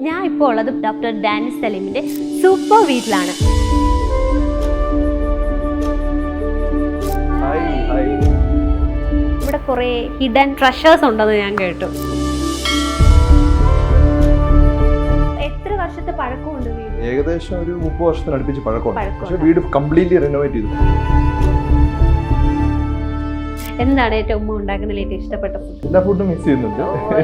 ഞാൻ ഇപ്പോൾ ഉള്ളത് ഡോക്ടർ ഡാനിസ് സലീമിന്റെ സൂപ്പർ വീട്ടിലാണ്. ഇവിടെ കുറെ ഹിഡൻ ട്രഷേഴ്സ് ഉണ്ടെന്ന് ഞാൻ കേട്ടു. എത്ര വർഷത്തെ പഴക്കമുണ്ട് വീട്? ഏകദേശം ഒരു 30 വർഷത്തിനടുപ്പിച്ച് പഴക്കമുണ്ട്. പക്ഷേ വീട് കംപ്ലീറ്റ്ലി റിനോവേറ്റ് ചെയ്തു. എന്താണ് ഏറ്റവും ഉമ്മ ഉണ്ടാക്കുന്നതിൽ ഏറ്റവും ഇഷ്ടപ്പെട്ട ഫുഡ്? എല്ലാ ഫുഡും മിസ് ചെയ്യുന്നുണ്ട്.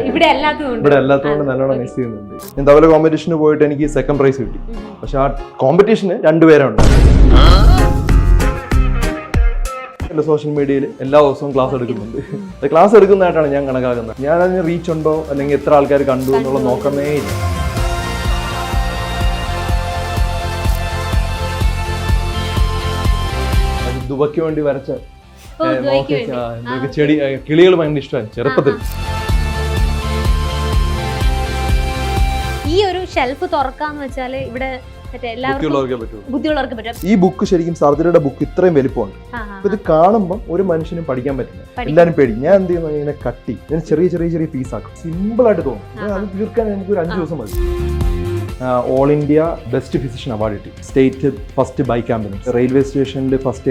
ഇവിടെ എല്ലാത്തതുകൊണ്ട് നല്ലോണം മിസ് ചെയ്യുന്നുണ്ട്. ഞാൻ തവല കോമ്പറ്റീഷന് പോയിട്ട് എനിക്ക് സെക്കൻഡ് പ്രൈസ് കിട്ടി. പക്ഷെ ആ കോമ്പറ്റീഷന് 2 പേരുണ്ട്. സോഷ്യൽ മീഡിയയിൽ എല്ലാ ദിവസവും ക്ലാസ് എടുക്കുന്നുണ്ട്. ക്ലാസ് എടുക്കുന്നതായിട്ടാണ് ഞാൻ കണക്കാക്കുന്നത്. ഞാൻ അതിന് റീച്ച് ഉണ്ടോ അല്ലെങ്കിൽ എത്ര ആൾക്കാർ കണ്ടു എന്നുള്ള നോക്കുന്നേ ഇല്ല. ദുബയ്ക്ക് വേണ്ടി വരച്ച ചെടി കിളികൾ ഭയങ്കര ഇഷ്ടമാണ് ചെറുപ്പത്തിൽ. ഈ ഒരു ഷെൽഫ് തുറക്കാന്ന് വെച്ചാല് ഇവിടെ ഈ ബുക്ക് ശരിക്കും സർജറിയുടെ ബുക്ക് ഇത്രയും വലിപ്പമുണ്ട്. ഇത് കാണുമ്പോൾ ഒരു മനുഷ്യനും പഠിക്കാൻ പറ്റില്ല. എല്ലാരും പേടി. ഞാൻ എന്ത് ചെയ്യുന്നു, ഇങ്ങനെ കട്ടി ഞാൻ ചെറിയ ചെറിയ ചെറിയ പീസ് ആക്കും. സിമ്പിൾ ആയിട്ട് തോന്നും. അത് തീർക്കാൻ നമുക്ക് ഒരു 5 ദിവസം മതി. All India best physician award കിട്ടി. State first bike ambulance, railway സ്റ്റേഷനിൽ ഫസ്റ്റ്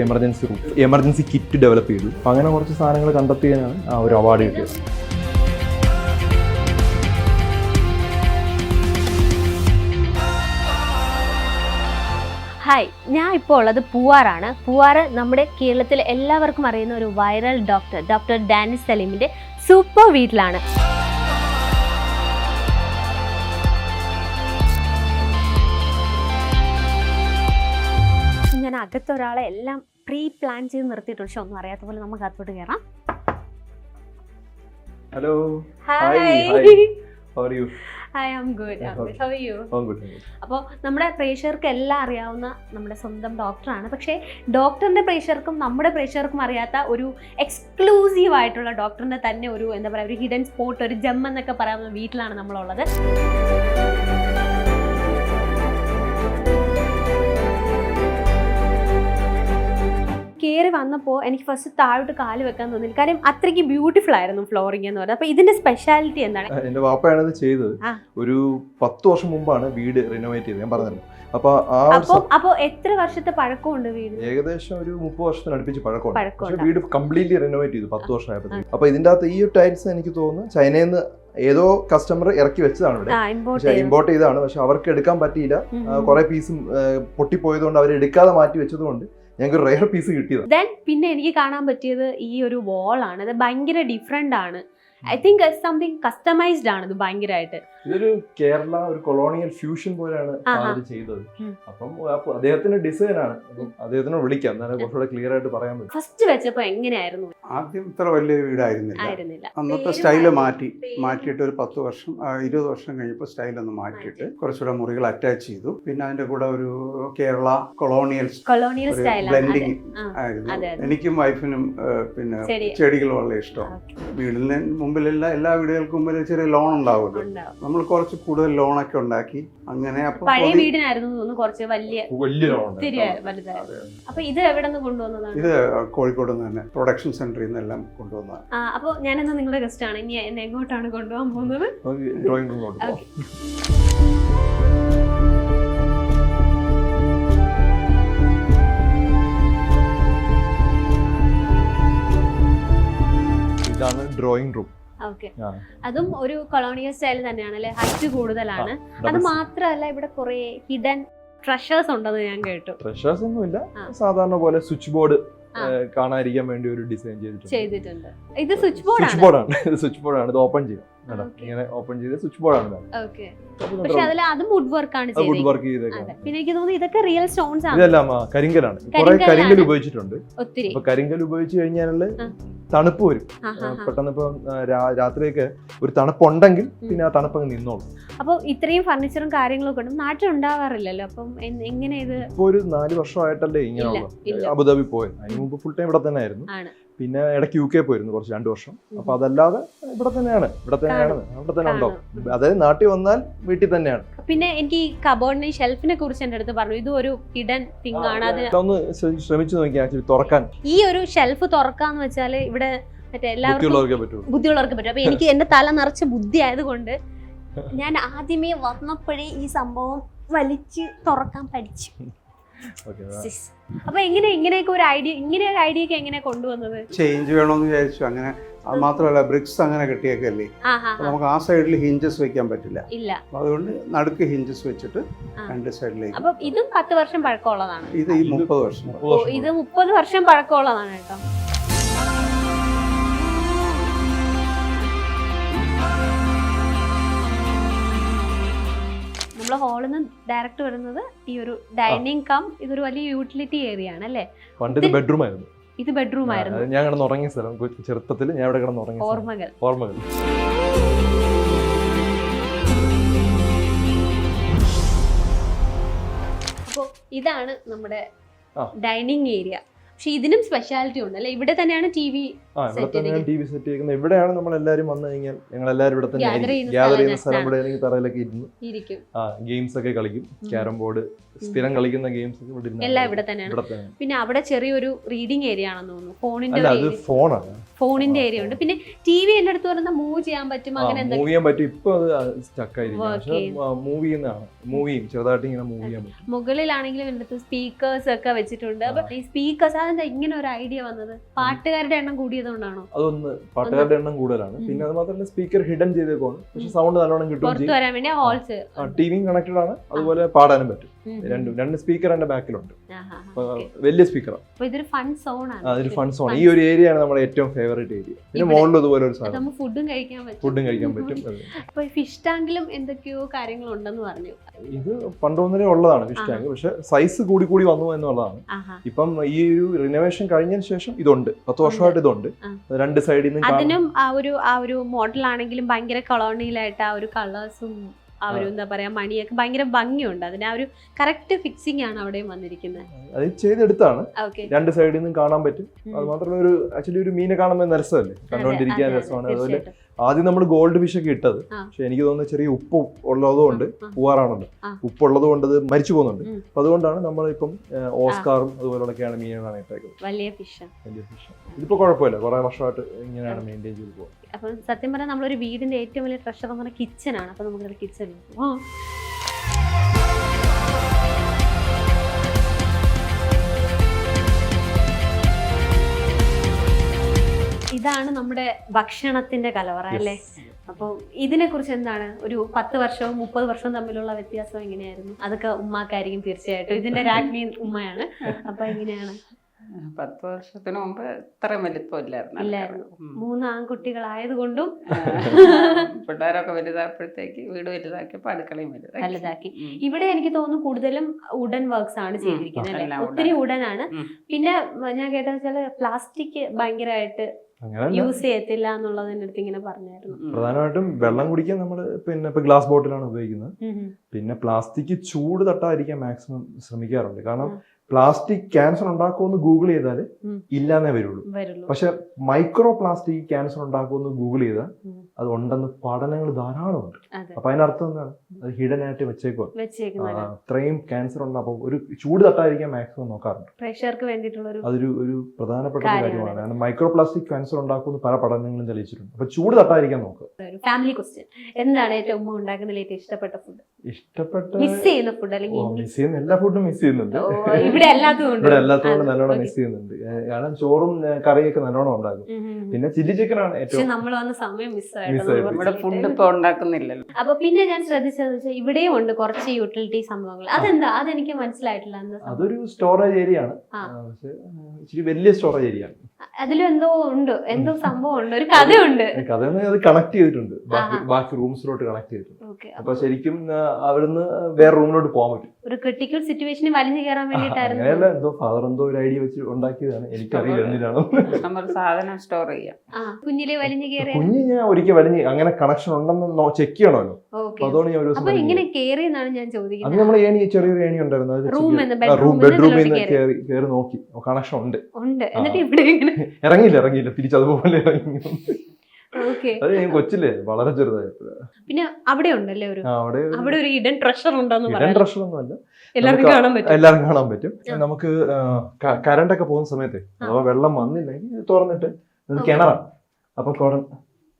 എമർജൻസി കിറ്റ് ഡെവലപ്പ് ചെയ്തു. അപ്പൊ അങ്ങനെ കുറച്ച് സാധനങ്ങൾ കണ്ടെത്തിയാണ് ആ ഒരു അവാർഡ് കിട്ടിയത്. ഹായ്, ഞാൻ ഇപ്പോൾ ഉള്ളത് പൂവാറാണ്. പൂവാറ് നമ്മുടെ കേരളത്തിൽ എല്ലാവർക്കും അറിയുന്ന ഒരു വൈറൽ ഡോക്ടർ ഡാനിസ് സലീമിന്റെ സൂപ്പർ വീട്ടിലാണ്. ഞാൻ അകത്തൊരാളെ എല്ലാം പ്രീ പ്ലാൻ ചെയ്ത് നിർത്തിയിട്ടുണ്ട്. പക്ഷെ ഒന്നും അറിയാത്ത പോലെ നമുക്ക് അകത്തോട്ട് കയറാം. Hello, Hi, I'm good. How are you? അപ്പോൾ നമ്മുടെ പ്രേക്ഷകർക്ക് എല്ലാം അറിയാവുന്ന നമ്മുടെ സ്വന്തം ഡോക്ടറാണ്. പക്ഷേ ഡോക്ടറിന്റെ പ്രേക്ഷകർക്കും നമ്മുടെ പ്രേക്ഷകർക്കും അറിയാത്ത ഒരു എക്സ്ക്ലൂസീവ് ആയിട്ടുള്ള ഡോക്ടറിന്റെ തന്നെ ഒരു എന്താ പറയുക, ഒരു ഹിഡൻ സ്പോട്ട്, ഒരു ജെം എന്നൊക്കെ പറയാവുന്ന വീട്ടിലാണ് നമ്മളുള്ളത്. കയറി വന്നപ്പോൾ എനിക്ക് ഫസ്റ്റ് താഴോട്ട് കാല് വെക്കാൻ തോന്നില്ല. കാര്യം അത്രയ്ക്ക് ബ്യൂട്ടിഫുൾ ആയിരുന്നു ഫ്ലോറിംഗ് എന്ന് പറയുന്നത്. അപ്പൊ ഇതിന്റെ സ്പെഷ്യാലിറ്റി എന്താണ്? എന്റെ വാപ്പയാണ് ഇത് ചെയ്തത്. ഒരു 10 വർഷം മുമ്പാണ് വീട് റിനോവേറ്റ് ചെയ്തത്. ഞാൻ പറഞ്ഞല്ലോ. അപ്പൊ എത്ര വർഷത്തെ പഴക്കമുണ്ട് വീട്? ഏകദേശം ഒരു 30 വർഷത്തിനടുപ്പിച്ച് പഴക്കമുണ്ട്. പക്ഷേ വീട് കംപ്ലീറ്റ്ലി റിനോവേറ്റ് ചെയ്തു 10 വർഷമായപ്പോൾ. അപ്പൊ ഇതിന്റെ അകത്ത് ഈ ടൈൽസ് എനിക്ക് തോന്നുന്നു ചൈനയിൽ നിന്ന് ഏതോ കസ്റ്റമർ ഇറക്കി വെച്ചതാണ് ഇവിടെ. ഇമ്പോർട്ട് ചെയ്താണ്. പക്ഷെ അവർക്ക് എടുക്കാൻ പറ്റിയില്ല. കുറെ പീസും പൊട്ടിപ്പോയതുകൊണ്ട് അവർ എടുക്കാതെ മാറ്റി വെച്ചതുകൊണ്ട് ഞങ്ങൾക്ക് റെയർ പീസ് കിട്ടിയത്. പിന്നെ എനിക്ക് കാണാൻ പറ്റിയത് ഈ ഒരു വാളാണ്. അത് ഭയങ്കര ഡിഫറെന്റ് ആണ്. ഐ തിങ്ക് സംതിങ് കസ്റ്റമൈസ്ഡ് ആണ് ഇത് ഭയങ്കരമായിട്ട്. ഇതൊരു കേരള ഒരു കൊളോണിയൽ ഫ്യൂഷൻ പോലെയാണ് ചെയ്തത്. അപ്പം അദ്ദേഹത്തിന്റെ ഡിസൈൻ ആണ്. അദ്ദേഹത്തിനെ വിളിക്കാം, എന്നാലും കുറച്ചുകൂടെ ക്ലിയർ ആയിട്ട് പറയാൻ പറ്റും. ഫസ്റ്റ് വെച്ചപ്പോ എങ്ങനെയായിരുന്നു? ആദ്യം ഇത്ര വലിയ വീടായിരുന്നില്ല. അന്നത്തെ സ്റ്റൈല് മാറ്റിയിട്ട് ഒരു 10 വർഷം 20 വർഷം കഴിഞ്ഞപ്പോൾ സ്റ്റൈലൊന്ന് മാറ്റിയിട്ട് കുറച്ചുകൂടെ മുറികൾ അറ്റാച്ച് ചെയ്തു. പിന്നെ അതിന്റെ കൂടെ ഒരു കേരള കൊളോണിയൽ ബ്ലെൻഡിങ് ആയിരുന്നു. എനിക്കും വൈഫിനും പിന്നെ ചെടികൾ വളരെ ഇഷ്ടമാണ്. വീടിന് മുമ്പിലുള്ള എല്ലാ വീടുകൾക്കും മുമ്പിൽ ചെറിയ ലോൺ ഉണ്ടാവുമല്ലോ. നമ്മൾ കുറച്ച് കൂടുതൽ ലോണൊക്കെ ഉണ്ടാക്കി അങ്ങനെ. പഴയ വീടിനായിരുന്നു തോന്നുന്നു കുറച്ച് വലിയ അപ്പൊ ഇത് എവിടെ നിന്ന് കൊണ്ടുവന്നതാണ്? ഇത് കോഴിക്കോട് നിന്ന് തന്നെ പ്രൊഡക്ഷൻ സെന്ററിൽ നിന്നെല്ലാം കൊണ്ടുവന്നതാണ്. അപ്പൊ ഞാനെന്നാ നിങ്ങളുടെ ഗസ്റ്റ് ആണ്. ഇനി എന്നെ എങ്ങോട്ടാണ് കൊണ്ടുപോകാൻ പോകുന്നത്? ഇതാണ് ഡ്രോയിങ് റൂം. അതും ഒരു കൊളോണിയൽ സ്റ്റൈൽ തന്നെയാണ് അല്ലെ? ഹൈറ്റ് കൂടുതലാണ്. അത് മാത്രമല്ല ഇവിടെ കുറെ ഹിഡൻ ട്രഷേഴ്സ് ഉണ്ടെന്ന് ഞാൻ കേട്ടു. ട്രഷേഴ്സ് ഒന്നുമില്ല, സാധാരണ പോലെ സ്വിച്ച് ബോർഡ് കാണാതിരിക്കാൻ വേണ്ടി ഒരു ഡിസൈൻ ചെയ്തിട്ടുണ്ട്. ഇത് സ്വിച്ച് ബോർഡാണ്. ഇത് ഓപ്പൺ ചെയ്യും. ഇങ്ങനെ ഓപ്പൺ ചെയ്ത് സ്വിച്ച് ബോർഡാണ്. പക്ഷെ അതിൽ അതും വുഡ് വർക്ക് ആണ് ചെയ്തേക്കുന്നത്. പിന്നെ എനിക്ക് തോന്നുന്നു ഇതൊക്കെ റിയൽ സ്റ്റോൺസ് ആണ്. ഇതെല്ലാം കരിങ്കലാണ്. കുറെ കരിങ്കൽ ഉപയോഗിച്ചിട്ടുണ്ട്. അപ്പൊ കരിങ്കൽ ഉപയോഗിച്ച് കഴിഞ്ഞാൽ തണുപ്പ് വരും പെട്ടെന്ന്. ഇപ്പൊ രാത്രിയൊക്കെ ഒരു തണുപ്പുണ്ടെങ്കിൽ പിന്നെ ആ തണുപ്പ് അങ്ങ് നിന്നോളും. അപ്പൊ ഇത്രയും ഫർണിച്ചറും കാര്യങ്ങളൊക്കെ ഉണ്ട്, നാട്ടിൽ ഉണ്ടാവാറില്ലല്ലോ. അപ്പം എങ്ങനെ ഇത്? ഇപ്പൊ ഒരു 4 വർഷമായിട്ടല്ലേ ഇങ്ങനെയുള്ള അബുദാബി പോയത്. അതിന് മുമ്പ് ഫുൾ ടൈം ഇവിടെ തന്നെ ആയിരുന്നു. പിന്നെ ഇടയ്ക്ക് UK പോയിരുന്നു കുറച്ച് 2 വർഷം. അപ്പൊ അതല്ലാതെ ഇവിടെ തന്നെ ഉണ്ടാവും. അതായത് നാട്ടിൽ വന്നാൽ വീട്ടിൽ തന്നെയാണ്. പിന്നെ എനിക്ക് ഈ കബോർഡിനെ ഷെൽഫിനെ കുറിച്ച് എന്റെ അടുത്ത് പറഞ്ഞു, ഇത് ഒരു ഹിഡൻ തിങ് ആണ്. ഒന്ന് ശ്രമിച്ചു നോക്കി ആക്ച്വലി തുറക്കാൻ. ഈ ഒരു ഷെൽഫ് തുറക്കാന്ന് വെച്ചാല് ഇവിടെ മറ്റേ എല്ലാവർക്കും ബുദ്ധിയുള്ളവർക്ക് പറ്റും. അപ്പൊ എനിക്ക് എന്റെ തല നിറച്ച് ബുദ്ധി ആയതുകൊണ്ട് ഞാൻ ആദ്യമേ വന്നപ്പോഴേ ഈ സംഭവം വലിച്ച് തുറക്കാൻ പഠിച്ചു. അപ്പൊ ഇങ്ങനെയൊക്കെ ഒരു ഐഡിയ ഒക്കെ എങ്ങനെ കൊണ്ടുവന്നത്? ചേഞ്ച് വേണമെന്ന് വിചാരിച്ചു. അങ്ങനെ അത് മാത്രമല്ല, ബ്രിക്സ് അങ്ങനെ കെട്ടിയേക്കല്ലേ, നമുക്ക് ആ സൈഡിൽ ഹിഞ്ചസ് വെക്കാൻ പറ്റില്ല. അതുകൊണ്ട് നടുക്ക് ഹിഞ്ചസ് വെച്ചിട്ട് രണ്ട് സൈഡിലേക്ക്. അപ്പൊ ഇതും 10 വർഷം പഴക്കമുള്ളതാണ്. ഇത് ഈ 30 വർഷം. ഇത് 30 വർഷം പഴക്കമുള്ളതാണ് കേട്ടോ. നമ്മളെ ഹാളിൽ നിന്ന് ഡയറക്റ്റ് വരുന്നത് ഈ ഒരു ഡൈനിങ് കം, ഇതൊരു വലിയ യൂട്ടിലിറ്റി ഏരിയ ആണ് അല്ലേ? പണ്ട് ഇത് ബെഡ്റൂം ആയിരുന്നു. ഇത് ബെഡ്റൂം ആയിരുന്നു. ഞാൻ കിടന്നുറങ്ങിയ സ്ഥലം, ചെറുപ്പത്തിൽ ഞാൻ ഇവിടെ കിടന്നുറങ്ങിയ ഓർമ്മകൾ. അപ്പോൾ ഇതാണ് നമ്മുടെ ഡൈനിങ് ഏരിയ. പക്ഷെ ഇതിനും സ്പെഷ്യാലിറ്റി ഉണ്ട് അല്ലേ? ഇവിടെ തന്നെയാണ് ടി വി സെറ്റ് ചെയ്യുന്നത്. ഇവിടെയാണ് നമ്മൾ എല്ലാവരും വന്നു കഴിഞ്ഞാൽ ഞങ്ങൾ എല്ലാവരും ഇവിടെ തന്നെ ഗ്യാദർ ചെയ്യുന്ന സ്ഥലം. ഇവിടെ തറയിലൊക്കെ ഇരിക്കും, ഗെയിംസ് ഒക്കെ കളിക്കും. ക്യാരം ബോർഡ്, സ്ഥിരം കളിക്കുന്ന ഗെയിംസ് എല്ലാം ഇവിടെ തന്നെയാണ്. പിന്നെ അവിടെ ചെറിയൊരു റീഡിംഗ് ഏരിയ ആണെന്ന് തോന്നുന്നു. ഫോണിന്റെ ഏരിയ ഉണ്ട്. പിന്നെ ടി വി എന്റെ അടുത്ത് പറഞ്ഞാൽ മൂവ് ചെയ്യാൻ പറ്റും, അങ്ങനെ മൂവ് ചെയ്യാൻ പറ്റും. ഇപ്പൊ അത് സ്റ്റക്ക് ആയിരിക്കും. മൂവ് ചെയ്യുന്നതാണ്, ചെറുതായിട്ട് ഇങ്ങനെ മൂവ് ചെയ്യാൻ പറ്റും. മുകളിലാണെങ്കിലും എന്റെ അടുത്ത് സ്പീക്കേഴ്സ് ഒക്കെ വെച്ചിട്ടുണ്ട്. അപ്പൊ ഈ സ്പീക്കേഴ്സ് അതെന്താ ഇങ്ങനെ ഒരു ഐഡിയ വന്നത്? പാട്ടുകാരുടെ എണ്ണം കൂടിയതുകൊണ്ടാണോ? അതൊന്ന് പാട്ടുകാരുടെ എണ്ണം കൂടുതലാണ്. പിന്നെ അത് മാത്രമല്ല സ്പീക്കർ ഹിഡൻ ചെയ്തേക്കാണ്. പക്ഷെ സൗണ്ട് നല്ലോണം കിട്ടും. പുറത്തു വരാൻ വേണ്ടി ഹോൾസ് ടിവിയും കണക്റ്റഡ് ആണ്. അതുപോലെ പാടാനും പറ്റും. രണ്ട് സ്പീക്കർ എന്റെ ബാക്കിലുണ്ട്. വലിയ സ്പീക്കറാണ്. ഇതൊരു ഫൺ സോൺ ആണ്. അതൊരു ഫൺ സോൺ. ഈ ഒരു ഏരിയ ആണ് നമ്മുടെ ഏറ്റവും ഫേവറേറ്റ് ഏരിയ. പിന്നെ മുകളിൽ ഇതുപോലെ ഒരു സാധനം ഫുഡും കഴിക്കാൻ പറ്റും. അപ്പൊ ഫിഷ് ടാങ്കിലും എന്തൊക്കെയോ കാര്യങ്ങൾ ഉണ്ടെന്ന് പറഞ്ഞു. ഇത് പണ്ട് മുതലേ ഉള്ളതാണ് ഫിഷ് ടാങ്ക്. പക്ഷെ സൈസ് കൂടി വന്നു എന്നുള്ളതാണ്. ഇപ്പം ഈ ഒരു റിനോവേഷൻ കഴിഞ്ഞതിന് ശേഷം ഇതുണ്ട്. 10 വർഷമായിട്ട് ഇതുണ്ട്. രണ്ട് സൈഡിൽ നിന്ന് അതിനും ആ ഒരു മോഡൽ ആണെങ്കിലും ഭയങ്കര കൊളോണിയലായിട്ട് ആ ഒരു കളേഴ്സും ആ ഒരു എന്താ പറയാ മണിയൊക്കെ ഭയങ്കര ഭംഗിയുണ്ട്. അതിന് ആ ഒരു കറക്റ്റ് ഫിക്സിംഗ് ആണ് അവിടെയും വന്നിരിക്കുന്നത്. അത് ചെയ്തെടുത്താണ്. രണ്ട് സൈഡിൽ നിന്നും കാണാൻ പറ്റും. അത് മാത്രമല്ല ഒരു ആക്ച്വലി ഒരു മീനെ കാണുമ്പോൾ രസമല്ലേ, കണ്ടുകൊണ്ടിരിക്കാൻ രസമാണ്. അതുപോലെ ആദ്യം നമ്മൾ ഗോൾഡ് ഫിഷ് ഒക്കെ ഇട്ടത്. പക്ഷെ എനിക്ക് തോന്നുന്നത് ചെറിയ ഉപ്പ് ഉള്ളതുകൊണ്ട്, പൂവാറാണല്ലോ, ഉപ്പുള്ളത് കൊണ്ട് അത് മരിച്ചു പോകുന്നുണ്ട്. അപ്പൊ അതുകൊണ്ടാണ് നമ്മളിപ്പം ഓസ്കാറും അതുപോലെയൊക്കെയാണ് മീനുകളാണ് ഇട്ടേക്കുന്നത്. വലിയ ഫിഷ്. ഇതിപ്പോ കുഴപ്പമില്ല, കുറെ വർഷമായിട്ട് ഇങ്ങനെയാണ് മെയിൻറ്റെയിൻ ചെയ്ത് പോകുന്നത്. അപ്പൊ സത്യം പറഞ്ഞാൽ നമ്മളൊരു വീടിന്റെ ഏറ്റവും വലിയ ട്രഷർ എന്ന് പറഞ്ഞാൽ കിച്ചനാണ്. അപ്പൊ നമുക്ക് കിച്ചൺ ഇതാണ് നമ്മുടെ ഭക്ഷണത്തിന്റെ കലവറ അല്ലേ? അപ്പോൾ ഇതിനെ കുറിച്ച് എന്താണ്, ഒരു 10 വർഷവും 30 വർഷവും തമ്മിലുള്ള വ്യത്യാസം എങ്ങനെയായിരുന്നു? അതൊക്കെ ഉമ്മാക്കായിരിക്കും തീർച്ചയായിട്ടും. ഇതിന്റെ രാജ്ഞി ഉമ്മയാണ്. അപ്പൊ എങ്ങനെയാണ്? 10 വർഷത്തിന് മുമ്പ് ഇത്രയും വലിപ്പമില്ലായിരുന്നു. 3 ആൺകുട്ടികളായതുകൊണ്ടും പിള്ളേരൊക്കെ വലുതായപ്പോഴത്തേക്ക് വീട് വലുതാക്കിയപ്പോൾ അടുക്കളയും വലുതാക്കി. ഇവിടെ എനിക്ക് തോന്നുന്നു കൂടുതലും വുഡൻ വർക്ക്സ് ആണ് ചെയ്തിരിക്കുന്നത് അല്ലേ? ഒത്തിരി വുഡൻ ആണ്. പിന്നെ ഞാൻ കേട്ടത് വെച്ചാൽ പ്ലാസ്റ്റിക് ഭയങ്കരമായിട്ട് യൂസ് ചെയ്യത്തില്ല എന്നുള്ളത് എന്റെ അടുത്ത് ഇങ്ങനെ പറഞ്ഞായിരുന്നു. പ്രധാനമായിട്ടും വെള്ളം കുടിക്കാൻ നമ്മൾ പിന്നെ ഇപ്പൊ ഗ്ലാസ് ബോട്ടിലാണ് ഉപയോഗിക്കുന്നത്. പിന്നെ പ്ലാസ്റ്റിക് ചൂട് തട്ടാതിരിക്കാൻ മാക്സിമം ശ്രമിക്കാറുണ്ട്. കാരണം പ്ലാസ്റ്റിക് ക്യാൻസർ ഉണ്ടാക്കുമെന്ന് ഗൂഗിൾ ചെയ്താൽ ഇല്ലാന്നേ വരുള്ളൂ. പക്ഷെ മൈക്രോ പ്ലാസ്റ്റിക് ക്യാൻസർ ഉണ്ടാക്കുമെന്ന് ഗൂഗിൾ ചെയ്താൽ അത് ഉണ്ടെന്ന് പഠനങ്ങൾ ധാരാളം ഉണ്ട്. അപ്പൊ അതിനർത്ഥം എന്താണ്, അത് ഹിഡൻ ആയിട്ട് വെച്ചേക്കുക. അത്രയും ക്യാൻസർ ഉണ്ട്. അപ്പൊ ഒരു ചൂട് തട്ടാതിരിക്കാൻ മാക്സിമം നോക്കാറുണ്ട്. അതൊരു ഒരു പ്രധാനപ്പെട്ട കാര്യമാണ്. കാരണം മൈക്രോ പ്ലാസ്റ്റിക് ക്യാൻസർ ഉണ്ടാക്കുമെന്ന് പല പഠനങ്ങളും തെളിയിച്ചിട്ടുണ്ട്. അപ്പൊ ചൂട് തട്ടാതിരിക്കാൻ നോക്കുക. ഫാമിലി ക്വസ്റ്റ്യൻ, എന്താണ് ഏറ്റവും ഉമ്മ ഉണ്ടാക്കുന്നതിൽ ഏറ്റവും ഇഷ്ടപ്പെട്ട ഫുഡ്? മിസ് ചെയ്യുന്ന ഫുഡ് അല്ലെങ്കിൽ മിസ് ചെയ്യുന്ന എല്ലാ ഫുഡും മിസ് ചെയ്യുന്നുണ്ട്. ഇവിടെ എല്ലാത്തോണ്ട് നല്ലോണം മിസ് ചെയ്യുന്നുണ്ട്. കാരണം ചോറും കറിയൊക്കെ നല്ലോണം ഉണ്ടാക്കും. പിന്നെ ചില്ലി ചിക്കൻ ആണ് ഏറ്റവും. നമ്മൾ വന്ന സമയം ഫുഡ് ഇപ്പൊ ഉണ്ടാക്കുന്നില്ലല്ലോ. അപ്പൊ പിന്നെ ഞാൻ ശ്രദ്ധിച്ചത് ഇവിടെയും ഉണ്ട് കുറച്ച് യൂട്ടിലിറ്റി സംഭവങ്ങൾ. അതെന്താ? അതെനിക്ക് മനസ്സിലായിട്ടില്ല. അതൊരു സ്റ്റോറേജ് ഏരിയ ആണ്. പക്ഷെ ഇച്ചിരി വലിയ സ്റ്റോറേജ് ഏരിയ ആണ്. അതിലും എന്തോ സംഭവം ഉണ്ട്, ഒരു കഥയുണ്ട്. കഥ അത് കണക്ട് ചെയ്തിട്ടുണ്ട്, ബാക്കി റൂംസിലോട്ട് കണക്ട് ചെയ്തിട്ടുണ്ട്. അപ്പൊ ശരിക്കും അവിടുന്ന് വേറെ റൂമിലോട്ട് പോകാൻ പറ്റും. ഒരു ക്രിട്ടിക്കൽ സിറ്റുവേഷനിൽ വലിഞ്ഞു കയറാൻ വേണ്ടിയിട്ടായിരുന്നു. അങ്ങനെയല്ല, എന്തോ ഫാദർ എന്തോ ഒരു ഐഡിയ വെച്ച് ഉണ്ടാക്കിയതാണ്. എനിക്കറിയില്ല എന്തിനാണ്. സാധനം സ്റ്റോർ ചെയ്യാം. കുഞ്ഞിലെ വലിഞ്ഞു കയറി കുഞ്ഞ് ഞാൻ ഒരിക്കൽ വലിഞ്ഞ് അങ്ങനെ കണക്ഷൻ ഉണ്ടെന്ന് ചെക്ക് ചെയ്യണമല്ലോ. അതുകൊണ്ട് ഞാൻ ഒരു ദിവസം ഇങ്ങനെ കേറിയെന്നാണ് ഞാൻ ചോദിക്കുന്നത്. അത് നമ്മൾ ചെറിയൊരു ഏണി ഉണ്ടായിരുന്നു. ബെഡ്റൂമിൽ നിന്ന് കയറി നോക്കി കണക്ഷൻ ഉണ്ട്. ഇറങ്ങിയില്ല തിരിച്ചതുപോലെ ഇറങ്ങി. അത് ഞാൻ കൊച്ചില്ലേ വളരെ ചെറുതായപ്പോഴ. പിന്നെ അവിടെ ഉണ്ടല്ലേ അവിടെ ഒരു ഹിഡൻ ട്രഷർ ഉണ്ടെന്ന് ഹിഡൻ ട്രഷർ ഒന്നുമല്ല, എല്ലാവരും കാണാൻ പറ്റും. നമുക്ക് കറണ്ട് ഒക്കെ പോകുന്ന സമയത്ത് അഥവാ വെള്ളം വന്നില്ലെങ്കിൽ തുറന്നിട്ട് കിണറാണ്. അപ്പൊ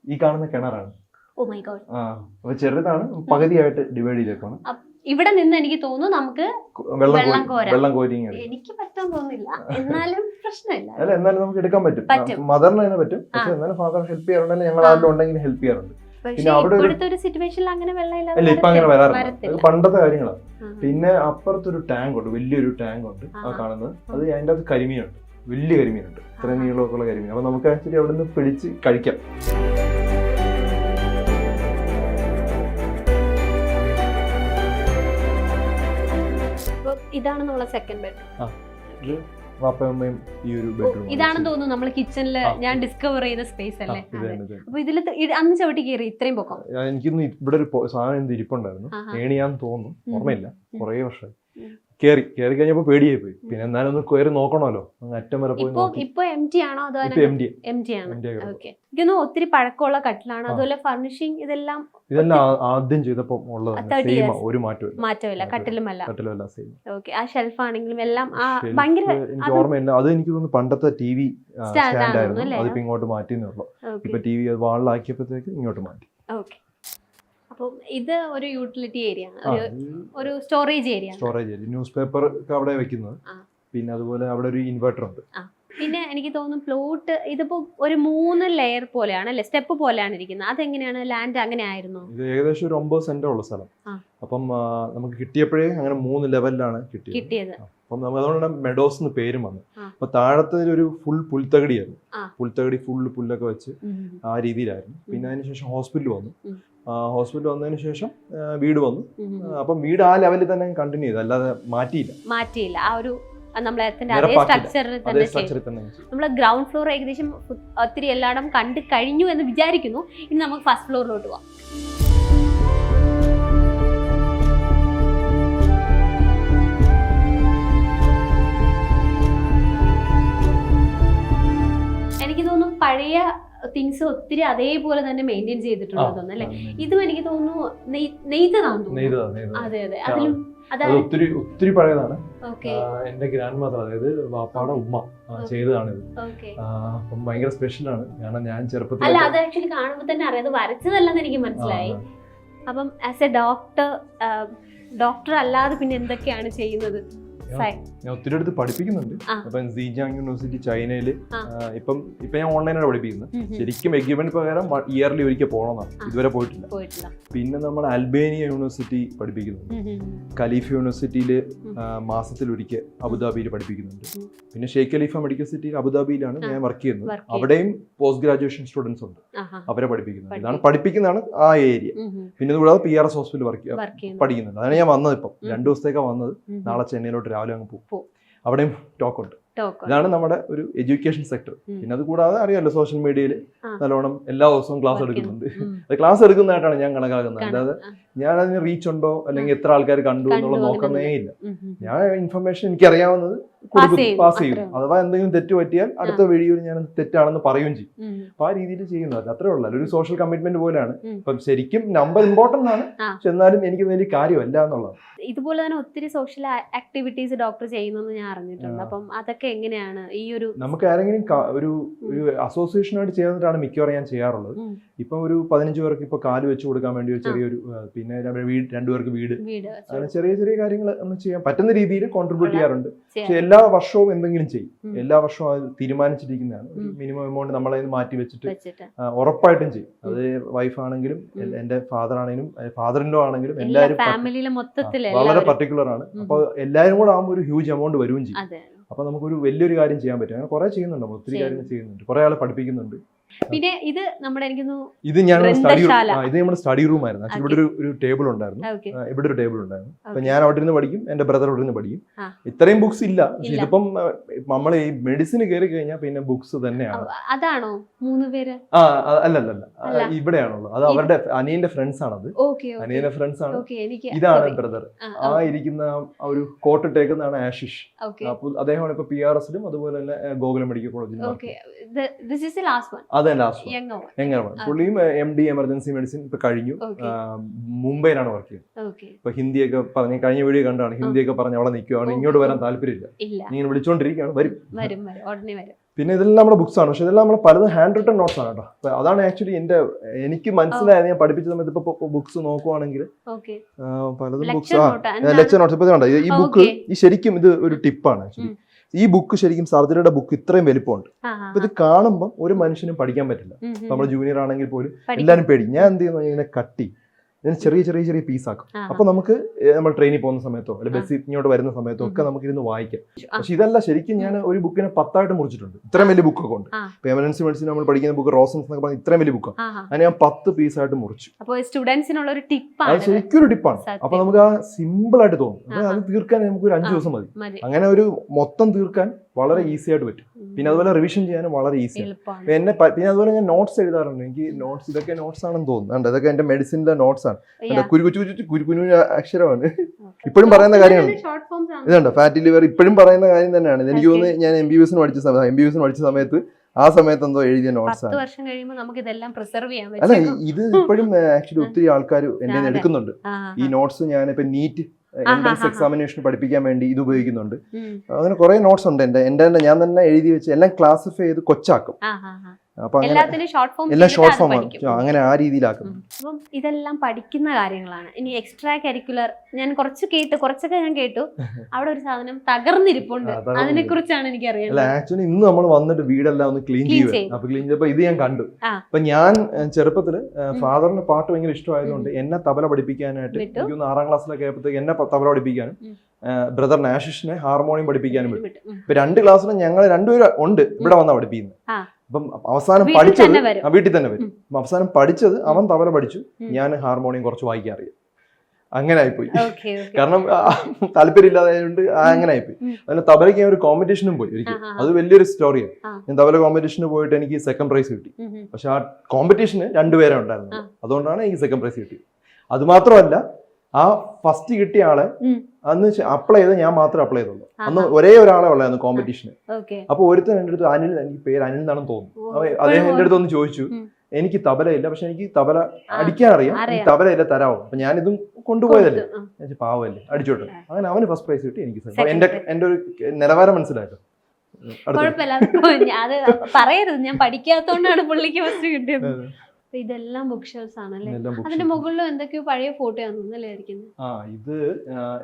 ഈ കാണുന്ന കിണറാണ്. Oh my god. അപ്പൊ ചെറുതാണ്, പകുതിയായിട്ട് ഡിവൈഡ് ചെയ്തേക്കാണ്. ഇവിടെ നിന്ന് എനിക്ക് തോന്നുന്നു നമുക്ക് വെള്ളം കോരാം. വെള്ളം കോരിങ് എനിക്ക് പറ്റാൻ തോന്നുന്നില്ല, എന്നാലും പ്രശ്നമില്ല. അല്ല, എന്നാലും നമുക്ക് എടുക്കാൻ പറ്റും. മദറിന് തന്നെ പറ്റും, പക്ഷെ എന്നാലും ഫാദർ ഹെൽപ്പ് ചെയ്യാറുണ്ട്, ഞങ്ങൾ ആരെങ്കിലും ഉണ്ടെങ്കിൽ ഹെൽപ്പ് ചെയ്യാറുണ്ട്. പിന്നെ അവിടെ ഒരു സിറ്റുവേഷനിൽ അങ്ങനെ ഇല്ല, ഇപ്പൊ അങ്ങനെ വരാറില്ല, പണ്ടത്തെ കാര്യങ്ങളാണ്. പിന്നെ അപ്പുറത്തൊരു ടാങ്ക് ഉണ്ട്, വലിയൊരു ടാങ്ക് ഉണ്ട് ആ കാണുന്നത്. അത് അതിൻ്റെ അകത്ത് കരിമീനുണ്ട്, വലിയ കരിമീനുണ്ട്, ഇത്രയും നീളമൊക്കെ ഉള്ള കരിമീൻ. അപ്പൊ നമുക്ക് ആക്ച്വലി അവിടെ നിന്ന് പിടിച്ച് കഴിക്കാം. ഇതാണ് നമ്മളെ സെക്കൻഡ് ബെഡ്റൂം. വാപ്പയമ്മയും ഈ ഒരു ബെഡ്റൂം ഇതാണെന്ന് തോന്നുന്നു നമ്മൾ കിച്ചണില് ഞാൻ ഡിസ്കവർ ചെയ്ത സ്പേസ് അല്ലേ. അപ്പൊ ഇതില് അന്ന് ചവിട്ടി കയറി ഇത്രയും പൊക്കം. എനിക്കൊന്ന് ഇവിടെ ഒരു സാധനം എന്ത് ഇരിപ്പുണ്ടായിരുന്നു, ഏണിയാന്ന് തോന്നുന്നു, ഓർമ്മയില്ല, കുറേ വർഷമായി. കയറി കഴിഞ്ഞപ്പോ പേടിയായി പോയി. പിന്നെ എന്നാലും ഒന്ന് കയറി നോക്കണമല്ലോ, അറ്റം വരെ പോയി. ഇപ്പൊ എം ടി ആണോ അതോ എം ടി ആണ്? ഓക്കെ. എനിക്കൊന്ന് ഒത്തിരി പഴക്കമുള്ള കട്ടിലാണ്, അതുപോലെ ഫർണിഷിംഗ് ഇതെല്ലാം ആദ്യം ചെയ്തപ്പോ ഉള്ളതാണ്, ഒരു മാറ്റമില്ല, കട്ടിലുമല്ല. ഓക്കെ. ആ ഷെൽഫ് ആണെങ്കിലും എല്ലാം ഭയങ്കര എനിക്ക് ഓർമ്മയില്ല. അത് എനിക്ക് തോന്നുന്നു പണ്ടത്തെ ടി വി സ്റ്റാൻഡ് ആയിരുന്നു, അതിപ്പോ ഇങ്ങോട്ട് മാറ്റിയെന്നേ ഉള്ളൂ. ഇപ്പൊ ടി വി വാളിലാക്കിയപ്പോഴത്തേക്ക് ഇങ്ങോട്ട് മാറ്റി. ഓക്കെ. അപ്പം ഇത് ഒരു യൂട്ടിലിറ്റി ഏരിയ, ഒരു സ്റ്റോറേജ് ഏരിയ. ന്യൂസ് പേപ്പർ അവിടെ വെക്കുന്നത്. പിന്നെ അതുപോലെ അവിടെ ഒരു ഇൻവെർട്ടർ ഉണ്ട്. പിന്നെ എനിക്ക് തോന്നുന്നു പ്ലോട്ട് ഇതിപ്പോ ഒരു 3 ലെയർ പോലെയാണ് അല്ലെ, സ്റ്റെപ്പ് പോലെയാണ് ഇരിക്കുന്നത്. അതെങ്ങനെയാണ്, ലാൻഡ് അങ്ങനെ ആയിരുന്നു? ഇത് ഏകദേശം ഒരു 9 സെന്റ് ഉള്ള സ്ഥലം. അപ്പം നമുക്ക് കിട്ടിയപ്പോഴേ അങ്ങനെ 3 ലെവലിലാണ് കിട്ടിയത്. അപ്പം നമുക്ക് അതുകൊണ്ടാണ് മെഡോസ് എന്ന് പേരും വന്നു. അപ്പൊ താഴത്തെ ഒരു ഫുൾ പുൽത്തകടിയായിരുന്നു, പുൽത്തകടി ഫുള്ള് പുല്ലൊക്കെ വെച്ച് ആ രീതിയിലായിരുന്നു. പിന്നെ അതിനുശേഷം ഹോസ്പിറ്റൽ വന്നു. ഹോസ്പിറ്റൽ വന്നതിന് ശേഷം വീട് വന്നു. അപ്പം വീട് ആ ലെവലിൽ തന്നെ കണ്ടിന്യൂ ചെയ്തു, അല്ലാതെ മാറ്റിയില്ല. ആ ഒരു നമ്മള് ഗ്രൗണ്ട് ഫ്ലോർ ഏകദേശം ഒത്തിരി എല്ലായിടം കണ്ടു കഴിഞ്ഞു എന്ന് വിചാരിക്കുന്നു. ഇനി നമുക്ക് ഫസ്റ്റ് ഫ്ലോറിലോട്ട് പോവാം. എനിക്ക് തോന്നുന്നു പഴയ തിങ്സ് ഒത്തിരി അതേപോലെ തന്നെ മെയിൻറ്റെയിൻ ചെയ്തിട്ടുണ്ടെന്ന് തോന്നുന്നു അല്ലെ. ഇതും എനിക്ക് തോന്നുന്നു നെയ്ത്തതാണെന്ന് തോന്നുന്നു. അതെ അതിലും ഒത്തിരി പഴയതാണ്. എന്റെ ഗ്രാൻഡ് മദർ, അതായത് വാപ്പാടെ ഉമ്മ ചെയ്തതാണ് ഇത്. അപ്പം ഭയങ്കര സ്പെഷ്യലാണ്, കാരണം ഞാൻ ചെറുപ്പത്തിൽ അല്ല അത് ആക്ച്വലി കാണുമ്പോൾ തന്നെ അറിയാം വരച്ചതല്ലെന്ന് എനിക്ക് മനസ്സിലായി. അപ്പം ആസ് എ ഡോക്ടർ അല്ലാതെ പിന്നെ എന്തൊക്കെയാണ് ചെയ്യുന്നത്? ഞാൻ ഒത്തിരി അടുത്ത് പഠിപ്പിക്കുന്നുണ്ട്. അപ്പം സീജിയാങ് യൂണിവേഴ്സിറ്റി ചൈനയില് ഇപ്പൊ ഞാൻ ഓൺലൈനാണ് പഠിപ്പിക്കുന്നത്. ശരിക്കും എക്യുപ്മെന്റ് പ്രകാരം ഇയർലി ഒരിക്കൽ പോകണമെന്നാണ്, ഇതുവരെ പോയിട്ടില്ല. പിന്നെ നമ്മൾ അൽബേനിയ യൂണിവേഴ്സിറ്റി പഠിപ്പിക്കുന്നുണ്ട്. ഖലീഫ യൂണിവേഴ്സിറ്റിയിൽ മാസത്തിലൊരിക്കൽ അബുദാബിയിൽ പഠിപ്പിക്കുന്നുണ്ട്. പിന്നെ ഷെയ്ഖ് ഖലീഫ മെഡിക്കൽ സിറ്റിയിൽ അബുദാബിയിലാണ് ഞാൻ വർക്ക് ചെയ്യുന്നത്. അവിടെയും പോസ്റ്റ് ഗ്രാജുവേഷൻ സ്റ്റുഡൻസ് ഉണ്ട്, അവരെ പഠിപ്പിക്കുന്നത്. ഇതാണ് പഠിപ്പിക്കുന്നതാണ് ആ ഏരിയ. പിന്നെ കൂടാതെ PRS ഹോസ്പിറ്റൽ പഠിക്കുന്നുണ്ട്. അതാണ് ഞാൻ വന്നത്. ഇപ്പം 2 ദിവസത്തേക്കാണ് വന്നത്. നാളെ ചെന്നൈയിലോട്ട് രാവിലെ അങ്ങ് പോകും. അവിടെയും ടോക്ക് ഉണ്ട്. ഇതാണ് നമ്മുടെ ഒരു എഡ്യൂക്കേഷൻ സെക്ടർ. പിന്നെ അത് കൂടാതെ അറിയാമല്ലോ, സോഷ്യൽ മീഡിയയിൽ നല്ലോണം എല്ലാ ദിവസവും ക്ലാസ് എടുക്കുന്നുണ്ട്. ക്ലാസ് എടുക്കുന്നതായിട്ടാണ് ഞാൻ കണക്കാക്കുന്നത്. അല്ലാതെ ഞാൻ അതിന് റീച്ച് ഉണ്ടോ അല്ലെങ്കിൽ എത്ര ആൾക്കാർ കണ്ടു എന്നുള്ളത് നോക്കുന്നേ ഇല്ല. ഞാൻ ഇൻഫർമേഷൻ എനിക്കറിയാവുന്നത് പാസ് ചെയ്യും. അഥവാ എന്തെങ്കിലും തെറ്റ് പറ്റിയാൽ അടുത്ത വീഡിയോയിൽ ഞാൻ തെറ്റാണെന്ന് പറയുകയും ചെയ്യും. അപ്പൊ ആ രീതിയിൽ ചെയ്യുന്നത് അത്രേ ഉള്ളൂ. ഒരു സോഷ്യൽ കമ്മിറ്റ്മെന്റ് പോലെയാണ്. അപ്പം ശരിക്കും നമ്പർ ഇമ്പോർട്ടന്റ് ആണ്, പക്ഷെ എന്നാലും എനിക്ക് വലിയ കാര്യമല്ല എന്നുള്ളത്. ഇതുപോലെ തന്നെ ഒത്തിരി സോഷ്യൽ ആക്ടിവിറ്റീസ് ഡോക്ടർ ചെയ്യുന്നു ഞാൻ അറിഞ്ഞിട്ടുണ്ട്. അപ്പം അതൊക്കെ എങ്ങനെയാണ് ഈ ഒരു നമുക്ക് ആരെങ്കിലും ഒരു അസോസിയേഷനായിട്ട് ചേർന്നിട്ടാണ് മിക്കവാറും ഞാൻ ചെയ്യാറുള്ളത്. ഇപ്പൊ ഒരു 15 പേർക്ക് ഇപ്പൊ കാല് വെച്ച് കൊടുക്കാൻ വേണ്ടി ഒരു ചെറിയൊരു, പിന്നെ 2 പേർക്ക് വീട്, അങ്ങനെ ചെറിയ കാര്യങ്ങൾ നമ്മൾ ചെയ്യാൻ പറ്റുന്ന രീതിയിൽ കോൺട്രിബ്യൂട്ട് ചെയ്യാറുണ്ട്. പക്ഷെ എല്ലാ വർഷവും എന്തെങ്കിലും ചെയ്യും. എല്ലാ വർഷവും അത് തീരുമാനിച്ചിരിക്കുന്നതാണ്. മിനിമം എമൗണ്ട് നമ്മളതിൽ മാറ്റി വെച്ചിട്ട് ഉറപ്പായിട്ടും ചെയ്യും. അത് വൈഫ് ആണെങ്കിലും എന്റെ ഫാദർ ആണെങ്കിലും ഫാദറിൻലോ ആണെങ്കിലും എല്ലാവരും വളരെ പർട്ടിക്കുലർ ആണ്. അപ്പൊ എല്ലാവരും കൂടെ ആകുമ്പോൾ ഒരു ഹ്യൂജ് എമൗണ്ട് വരികയും ചെയ്യും. അപ്പൊ നമുക്കൊരു വലിയൊരു കാര്യം ചെയ്യാൻ പറ്റും. അങ്ങനെ കുറെ ചെയ്യുന്നുണ്ട്, ഒത്തിരി കാര്യങ്ങൾ ചെയ്യുന്നുണ്ട്, കുറെ ആളെ പഠിപ്പിക്കുന്നുണ്ട്. പിന്നെ ഇത് നമ്മുടെ ഇത് നമ്മുടെ സ്റ്റഡി റൂം ആയിരുന്നു. ആക്ച്വലി ഇവിടെ ഒരു ടേബിൾ ഉണ്ടായിരുന്നു. ഇവിടെ ഒരു ടേബിൾ ഉണ്ടായിരുന്നു. അപ്പൊ ഞാൻ അവിടെ നിന്ന് പഠിക്കും, എന്റെ ബ്രദർ അവിടെ നിന്ന് പഠിക്കും. ഇത്രയും ബുക്സ് ഇല്ല. ഇതിപ്പം നമ്മൾ ഈ മെഡിസിൻ കയറി കഴിഞ്ഞാൽ പിന്നെ ബുക്സ് തന്നെയാണ്. അതാണോ 3 പേര്? അല്ല, ഇവിടെയാണുള്ളത്. അത് അവരുടെ അനിയന്റെ ഫ്രണ്ട്സ് ആണത്. അനിയന്റെ ഫ്രണ്ട്സ് ആണ്. ഇതാണ് ബ്രദർ. ആ ഇരിക്കുന്ന ഒരു കോട്ട് ഇട്ടേക്കുന്നതാണ് ആശിഷ്. അപ്പൊ അദ്ദേഹമാണ് ഇപ്പൊ PRSലും അതുപോലെ തന്നെ ഗോകുലം മെഡിക്കൽ കോളേജിലും. അതെ, ലാസ്റ്റ് പുള്ളിയും MD എമർജൻസി മെഡിസിൻ ഇപ്പൊ കഴിഞ്ഞു. മുംബൈയിലാണ് വർക്ക് ചെയ്യുന്നത്. ഇപ്പൊ ഹിന്ദിയൊക്കെ പറഞ്ഞ് കഴിഞ്ഞ വീഡിയോ കണ്ടാണ്, ഹിന്ദിയൊക്കെ പറഞ്ഞ് അവിടെ നിൽക്കുകയാണ്. ഇങ്ങോട്ട് വരാൻ താല്പര്യമില്ല, ഇങ്ങനെ വിളിച്ചോണ്ടിരിക്കുകയാണ്. വരും. പിന്നെ ഇതെല്ലാം നമ്മുടെ ബുക്സ് ആണ്, പക്ഷെ ഇതെല്ലാം നമ്മൾ പലതും ഹാൻഡ് റിട്ടൺ നോട്ട്സ് ആണ് കേട്ടോ. അപ്പൊ അതാണ് ആക്ച്വലി എനിക്ക് മനസ്സിലായത്. ഞാൻ പഠിപ്പിച്ച സമയത്ത് ഇപ്പൊ ബുക്സ് നോക്കുവാണെങ്കിൽ പലതും ബുക്സ് ലെക്ചർ നോട്ട്സ് ഇപ്പൊ കണ്ടോ, ഈ ബുക്ക് ഈ ശരിക്കും ഇത് ഒരു ടിപ്പാണ് ആക്ച്വലി. ഈ ബുക്ക് ശരിക്കും സർജറിയുടെ ബുക്ക് ഇത്രയും വലിപ്പമുണ്ട്. അപ്പൊ ഇത് കാണുമ്പോൾ ഒരു മനുഷ്യനും പഠിക്കാൻ പറ്റില്ല. നമ്മൾ ജൂനിയർ ആണെങ്കിൽ പോലും എല്ലാവരും പേടി. ഞാൻ എന്ത് ചെയ്യുന്നു, ഇങ്ങനെ കട്ടി ഇതിന് ചെറിയ ചെറിയ ചെറിയ പീസാക്കും. അപ്പൊ നമുക്ക് നമ്മൾ ട്രെയിനിൽ പോകുന്ന സമയത്തോ അല്ലെങ്കിൽ ബസ്സിൽ ഇങ്ങോട്ട് വരുന്ന സമയത്തോ ഒക്കെ നമുക്ക് ഇരുന്ന് വായിക്കാം. പക്ഷെ ഇതല്ല, ശരിക്കും ഞാൻ ഒരു ബുക്കിനെ 10 മുറിച്ചിട്ടുണ്ട്. ഇത്രയും വലിയ ബുക്കൊക്കെ ഉണ്ട്. ഇപ്പൊ എമർജൻസി മെഡിസിൻ നമ്മൾ പഠിക്കുന്ന ബുക്ക് റോസൻസ് എന്നൊക്കെ പറഞ്ഞാൽ ഇത്രയും വലിയ ബുക്കാണ്. അതിന് ഞാൻ 10 പീസായിട്ട് മുറിച്ചു. അത് ശരിക്കും ഒരു ടിപ്പാണ്. അപ്പൊ നമുക്ക് ആ സിമ്പിൾ ആയിട്ട് തോന്നും. അത് തീർക്കാൻ നമുക്ക് ഒരു 5 ദിവസം മതി. അങ്ങനെ ഒരു മൊത്തം തീർക്കാൻ വളരെ ഈസി ആയിട്ട് പറ്റും. പിന്നെ അതുപോലെ റിവിഷൻ ചെയ്യാനും വളരെ ഈസിയാണ്. പിന്നെ അതുപോലെ ഞാൻ നോട്ട്സ് എഴുതാറുണ്ട്. എനിക്ക് നോട്ട്സ് ഇതൊക്കെ നോട്ട്സ് ആണെന്ന് തോന്നുന്നു. ഇതൊക്കെ എന്റെ മെഡിസിനിലെ നോട്ട്സ് ആണ്. കുരു അക്ഷരമാണ്. ഇപ്പോഴും പറയുന്ന കാര്യമാണ്. ഇതുണ്ട് ഫാറ്റി ലിവർ ഇപ്പോഴും പറയുന്ന കാര്യം തന്നെയാണ്. എനിക്ക് തോന്നുന്നു ഞാൻ MBBS പഠിച്ച സമയത്ത് ആ സമയത്ത് എന്തോ എഴുതിയ നോട്ട്സ് ആണ്. അല്ല, ഇത് ഇപ്പോഴും ആക്ച്വലി ഒത്തിരി ആൾക്കാർ എന്നെ എടുക്കുന്നുണ്ട്. ഈ നോട്ട്സ് ഞാൻ ഇപ്പൊ നീറ്റ് എൻട്രൻസ് എക്സാമിനേഷൻ പഠിപ്പിക്കാൻ വേണ്ടി ഇത് ഉപയോഗിക്കുന്നുണ്ട്. അങ്ങനെ കുറെ നോട്ട്സ് ഉണ്ട് എന്റെ ഞാൻ തന്നെ എഴുതി വെച്ച് എല്ലാം ക്ലാസിഫൈ ചെയ്ത് കൊച്ചാക്കും. അപ്പൊ എല്ലാം ഷോർട്ട് ഫോം അങ്ങനെ ആ രീതിയിലാക്കും. അപ്പം ഇതെല്ലാം പഠിക്കുന്ന കാര്യങ്ങളാണ്. ഇനി എക്സ്ട്രാ കരിക്കുലർ ഞാൻ കുറച്ചൊക്കെ ഞാൻ കേട്ടു. അവിടെ ഒരു സാധനം തകർന്നിരിപ്പുണ്ട്, അതിനെ കുറിച്ചാണ് എനിക്ക് അറിയാം. ആക്ച്വലി ഇന്ന് നമ്മൾ വന്നിട്ട് വീടെല്ലാം ഒന്ന് ക്ലീൻ ചെയ്യുക. അപ്പൊ ക്ലീൻ ചെയ്തപ്പോ ഇത് ഞാൻ കണ്ടു. അപ്പൊ ഞാൻ ചെറുപ്പത്തില് ഫാദറിന് പാട്ട് ഭയങ്കര ഇഷ്ടമായതുകൊണ്ട് എന്നെ തബല പഠിപ്പിക്കാനായിട്ട് എനിക്ക് 6ാം ക്ലാസ്സിലൊക്കെ ആയപ്പോഴത്തേക്ക് എന്നെ തബല പഠിപ്പിക്കാനും ബ്രദർ നാഷിഷിനെ ഹാർമോണിയം പഠിപ്പിക്കാനും വിട്ടു. ഇപ്പൊ 2 ക്ലാസ്സിലും ഞങ്ങൾ രണ്ടുപേരും ഉണ്ട് ഇവിടെ വന്നാ പഠിപ്പിക്കുന്നത്. അപ്പം അവസാനം പഠിച്ചത് വീട്ടിൽ തന്നെ വരും. അവസാനം പഠിച്ചത് അവൻ തബല പഠിച്ചു, ഞാൻ ഹാർമോണിയം കുറച്ച് വായിക്കാൻ അറിയാം. അങ്ങനെ ആയിപ്പോയി. കാരണം താല്പര്യമില്ലാതായതുകൊണ്ട് അങ്ങനെ ആയിപ്പോയി. അതിന് തബലയ്ക്ക് ഞാൻ ഒരു കോമ്പറ്റീഷനും പോയി ഒരിക്കൽ. അത് വലിയൊരു സ്റ്റോറിയാണ്. ഞാൻ തബല കോമ്പറ്റീഷന് പോയിട്ട് എനിക്ക് 2nd പ്രൈസ് കിട്ടി. പക്ഷെ ആ കോമ്പറ്റീഷന് 2 പേരെ ഉണ്ടായിരുന്നു. അതുകൊണ്ടാണ് എനിക്ക് 2nd പ്രൈസ് കിട്ടിയത്. അത് മാത്രമല്ല, ആ ഫസ്റ്റ് കിട്ടിയ ആളെ അന്ന് അപ്ലൈ ചെയ്ത് ഞാൻ മാത്രമേ അപ്ലൈ ചെയ്തുള്ളൂ. അന്ന് ഒരേ ഒരാളെ ഉള്ളായിരുന്നു കോമ്പറ്റീഷന്. അപ്പൊ ഒരുത്തൻ എൻ്റെ അടുത്ത് അനിൽ, എനിക്ക് പേര് അനിൽ എന്നാണെന്ന് തോന്നുന്നു, അദ്ദേഹം എൻ്റെ അടുത്ത് ഒന്ന് ചോദിച്ചു, എനിക്ക് തബലയില്ല പക്ഷെ എനിക്ക് തബല അടിക്കാൻ അറിയാം, തബലയില്ല തരാമോ? അപ്പൊ ഞാനിതും കൊണ്ടുപോയതല്ലേ, പാവല്ലേ, അടിച്ചോട്ടെ. അങ്ങനെ അവന് ഫസ്റ്റ് പ്രൈസ് കിട്ടി, എനിക്ക് എന്റെ ഒരു നിലവാരം മനസ്സിലായല്ലോ. അത് പറയരുത്, ഞാൻ പഠിക്കാത്തോണ്ടാണ് പുള്ളിക്ക് ഫസ്റ്റ് കിട്ടിയത്. ഇതെല്ലാം ബുക്ക് ഷെൽഫ്സ് ആണല്ലേ. അതിന്റെ മുകളിലും എന്തൊക്കെയോ പഴയ ഫോട്ടോ ആണെന്നല്ലേ ഇരിക്കുന്നത്. ഇത്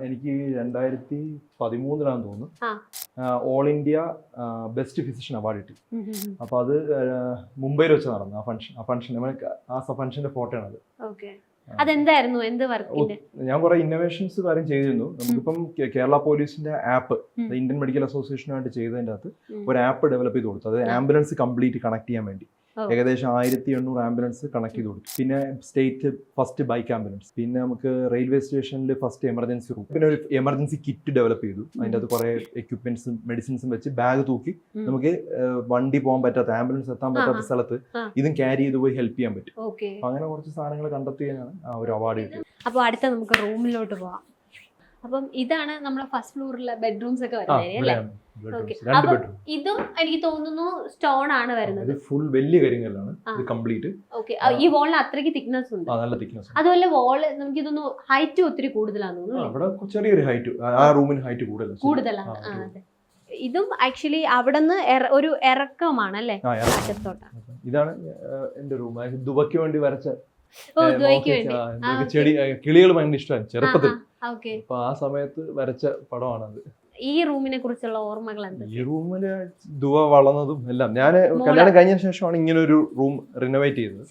എനിക്ക് 2013 തോന്നുന്നു all India best physician award കിട്ടി. അപ്പൊ അത് മുംബൈയിൽ വെച്ച് നടന്നു ആ ഫംഗ്ഷന്റെ ഫോട്ടോ ആണ് അത്. അതെന്തായിരുന്നു, എന്ത് വർക്കിന്റെ? ഞാൻ കുറെ ഇന്നോവേഷൻസ് കാര്യം ചെയ്തിരുന്നു. നമുക്കിപ്പം കേരള പോലീസിന്റെ ആപ്പ് ഇന്ത്യൻ മെഡിക്കൽ അസോസിയേഷനുമായിട്ട് ചെയ്തതിന്റെ അകത്ത് ഒരു ആപ്പ് ഡെവലപ്പ് ചെയ്ത് കൊടുത്തു. അത് ആംബുലൻസ് കംപ്ലീറ്റ് കണക്ട് ചെയ്യാൻ വേണ്ടി ഏകദേശം 1800 ആംബുലൻസ് കണക്ട് ചെയ്ത് കൊടുത്തു. പിന്നെ സ്റ്റേറ്റ് ഫസ്റ്റ് ബൈക്ക് ആംബുലൻസ്, പിന്നെ നമുക്ക് റെയിൽവേ സ്റ്റേഷനിൽ ഫസ്റ്റ് എമർജൻസി റൂം, പിന്നെ ഒരു എമർജൻസി കിറ്റ് ഡെവലപ്പ് ചെയ്തു. അതിൻ്റെ അത് കുറെ എക്യുപ്മെന്റ്സും മെഡിസിൻസും വെച്ച് ബാഗ് തൂക്കി നമുക്ക് വണ്ടി പോകാൻ പറ്റാത്ത, ആംബുലൻസ് എത്താൻ പറ്റാത്ത സ്ഥലത്ത് ഇതും ക്യാരി ചെയ്ത് പോയി ഹെൽപ്പ് ചെയ്യാൻ പറ്റും. അങ്ങനെ കുറച്ച് സാധനങ്ങൾ കണ്ടെത്തിയാണ് ആ ഒരു അവാർഡ് കിട്ടിയത്. അപ്പോൾ അടുത്ത നമുക്ക് റൂമിലോട്ട് പോവാം. അപ്പം ഇതാണ് നമ്മുടെ ഫസ്റ്റ് ഫ്ലോറിലെ ബെഡ്റൂംസ് ഒക്കെ വരുന്നത് അല്ലേ? ഇതും എനിക്ക് തോന്നുന്നു സ്റ്റോൺ ആണ് വരുന്നത്. ഫുൾ വലിയ കരിങ്കല്ലാണ് ഇത് കംപ്ലീറ്റ്. ഈ വാളിന് അത്രയ്ക്ക് തിക്നെസ് ഉണ്ട്. നല്ല തിക്നെസ്. അതുപോലെ വാള് നമുക്ക് ഇതൊന്ന് ഹൈറ്റ് ഒത്തിരി കൂടുതലാന്ന് തോന്നുന്നു. അവിടെ ചെറിയൊരു ഹൈറ്റ്, ആ റൂമിന് ഹൈറ്റ് കൂടുതലാണ്. ഇതും ആക്ച്വലി അവിടെ നിന്ന് ഒരു ഇറക്കമാണ് അല്ലേ? ഇതാണ് എന്റെ റൂം. ദുബയ്ക്ക് വേണ്ടി വരച്ച ചെടി, കിളികൾ ഭയങ്കര ഇഷ്ടമാണ് ചെറുപ്പത്തിൽ. അപ്പൊ ആ സമയത്ത് വരച്ച പടമാണത്. ഈ റൂമിനെ കുറിച്ചുള്ള ഓർമ്മകൾ എന്താ? ഈ റൂമില് ദുവ വളർന്നതും എല്ലാം. ഞാൻ കല്യാണം കഴിഞ്ഞ ശേഷമാണ് ഇങ്ങനെ ഒരു റൂം റിനോവേറ്റ് ചെയ്തത്.